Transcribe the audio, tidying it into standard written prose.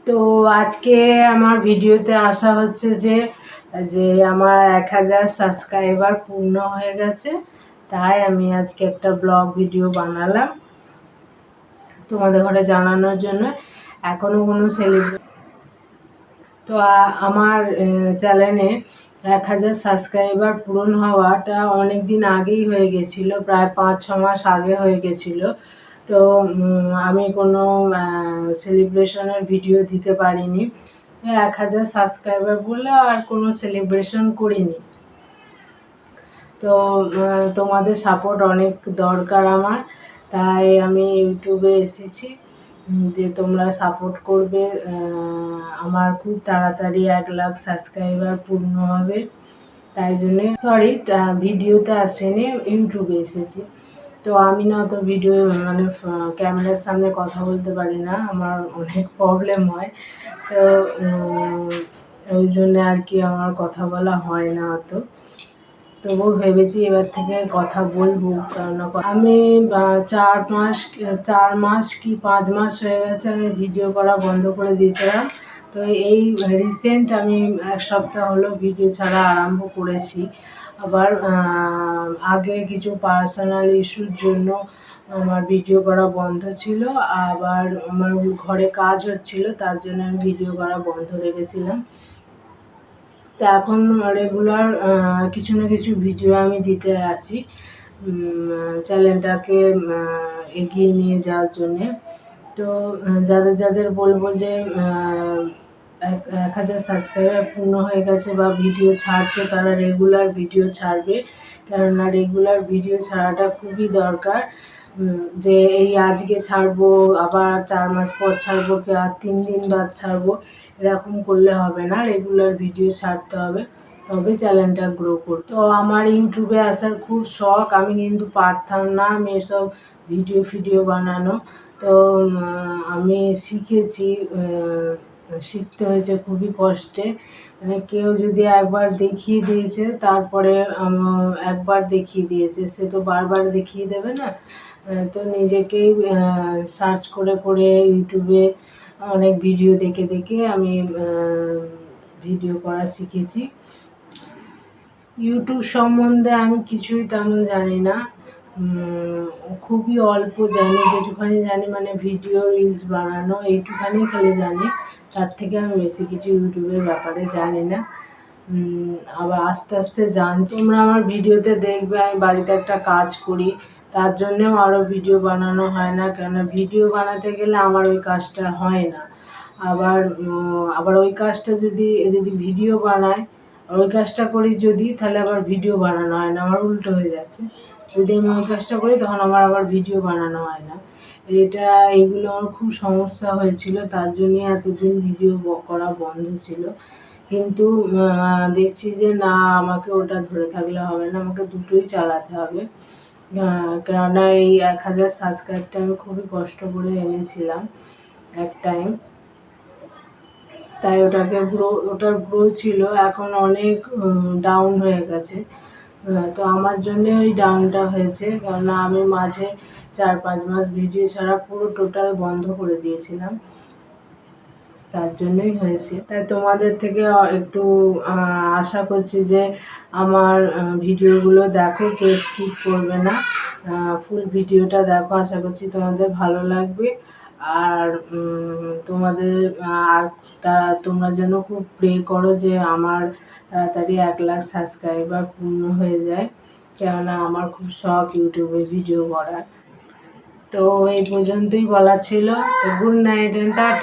তো আজকে আমার ভিডিওতে আসা হচ্ছে যে আমার 1000 সাবস্ক্রাইবার পূর্ণ হয়ে গেছে, তাই আমি আজকে একটা ব্লগ ভিডিও বানালাম তোমাদের ঘরে জানানোর জন্য। এখনও কোনো তো আমার চ্যানেলে 1000 সাবস্ক্রাইবার পূরণ হওয়াটা অনেক দিন আগেই হয়ে গেছিলো, প্রায় 5-6 মাস আগে হয়ে গেছিলো। তো আমি কোনো সেলিব্রেশনের ভিডিও দিতে পারিনি। 1000 সাবস্ক্রাইবার বলে আর কোনো সেলিব্রেশন করিনি। তো তোমাদের সাপোর্ট অনেক দরকার আমার, তাই আমি ইউটিউবে এসেছি যে তোমরা সাপোর্ট করবে। আমার খুব তাড়াতাড়ি 1 লাখ সাবস্ক্রাইবার পূর্ণ হবে, তাই জন্যে ভিডিওতে আসেনি, ইউটিউবে এসেছি। তো আমি না তো ভিডিও ক্যামেরার সামনে কথা বলতে পারি না, আমার অনেক প্রবলেম হয়। তো ওই জন্যে আর কি আমার কথা বলা হয় না অত। তবুও ভেবেছি এবার থেকে কথা বলবো, কারণ আমি 4 মাস কি 5 মাস হয়ে গেছে আমি ভিডিও করা বন্ধ করে দিয়েছিলাম। তো এই রিসেন্ট আমি 1 সপ্তাহ হলো ভিডিও ছাড়া আরম্ভ করেছি। আবার আগে কিছু পার্সোনাল ইস্যুর জন্য আমার ভিডিও করা বন্ধ ছিল, আবার আমার ঘরে কাজ হচ্ছিল, তার জন্য আমি ভিডিও করা বন্ধ রেখেছিলাম। তো এখন রেগুলার কিছু না কিছু ভিডিও আমি দিতে আছি চ্যানেলটাকে এগিয়ে নিয়ে যাওয়ার জন্যে। তো যাদের বলবো যে 1000 সাবস্ক্রাইবার পূর্ণ হয়ে গেছে বা ভিডিও ছাড়ছে, তারা রেগুলার ভিডিও ছাড়বে, কেননা রেগুলার ভিডিও ছাড়াটা খুবই দরকার। যে এই আজকে ছাড়বো, আবার 4 মাস পর ছাড়বো, কি আর 3 দিন বাদ ছাড়বো, এরকম করলে হবে না। রেগুলার ভিডিও ছাড়তে হবে, তবে চ্যানেলটা গ্রো করতে। তো আমার ইউটিউবে আসার খুব শখ, আমি কিন্তু পারতাম না আমি এসব ভিডিও বানানো। তো আমি শিখেছি, শিখতে হয়েছে খুবই কষ্টে। কেউ যদি একবার দেখিয়ে দিয়েছে, তারপরে একবার দেখিয়ে দিয়েছে, সে তো বারবার দেখিয়ে দেবে না। তো নিজেকেই সার্চ করে ইউটিউবে অনেক ভিডিও দেখে আমি ভিডিও করা শিখেছি। ইউটিউব সম্বন্ধে আমি কিছুই তেমন জানি না, খুবই অল্প জানি। যেটুখানি জানি ভিডিও রিলস বানানো, এইটুখানি খালি জানি, তার থেকে আমি বেশি কিছু ইউটিউবের ব্যাপারে জানি না। আবার আস্তে আস্তে জানছি। তোমরা আমার ভিডিওতে দেখবে আমি বাড়িতে একটা কাজ করি, তার জন্যেও আরও ভিডিও বানানো হয় না, কেননা ভিডিও বানাতে গেলে আমার ওই কাজটা হয় না। আবার ওই কাজটা যদি ভিডিও বানাই, ওই কাজটা করি যদি, তাহলে আবার ভিডিও বানানো হয় না, আমার উল্টো হয়ে যাচ্ছে। যদি আমি ওই কাজটা করি তখন আবার ভিডিও বানানো হয় না। এইগুলো আমার খুব সমস্যা হয়েছিল, তার জন্যই এতদিন ভিডিও করা বন্ধ ছিল। কিন্তু দেখছি যে না, আমাকে ওটা ধরে থাকলে হবে না, আমাকে দুটোই চালাতে হবে। কেননা এই 1000 সাবস্ক্রাইবটা আমি খুবই কষ্ট করে এনেছিলাম এক টাইম, তাই ওটার গ্রো ছিল, এখন অনেক ডাউন হয়ে গেছে। তো আমার জন্যে ওই ডাউনটা হয়েছে, কেননা আমি মাঝে 4-5 মাস ভিডিও ছাড়া পুরো টোটাল বন্ধ করে দিয়েছিলাম, তার জন্যই হয়েছে। তাই তোমাদের থেকে একটু আশা করছি যে আমার ভিডিওগুলো দেখো, কেউ স্কিপ করবে না, ফুল ভিডিওটা দেখো। আশা করছি তোমাদের ভালো লাগবে। আর তোমরা যেন খুব প্রে করো যে আমার তাড়াতাড়ি 1 লাখ সাবস্ক্রাইবার পূর্ণ হয়ে যায়, কেননা আমার খুব শখ ইউটিউবে ভিডিও করার। তো এই পর্যন্তই বলা ছিল। তো গুড নাইট।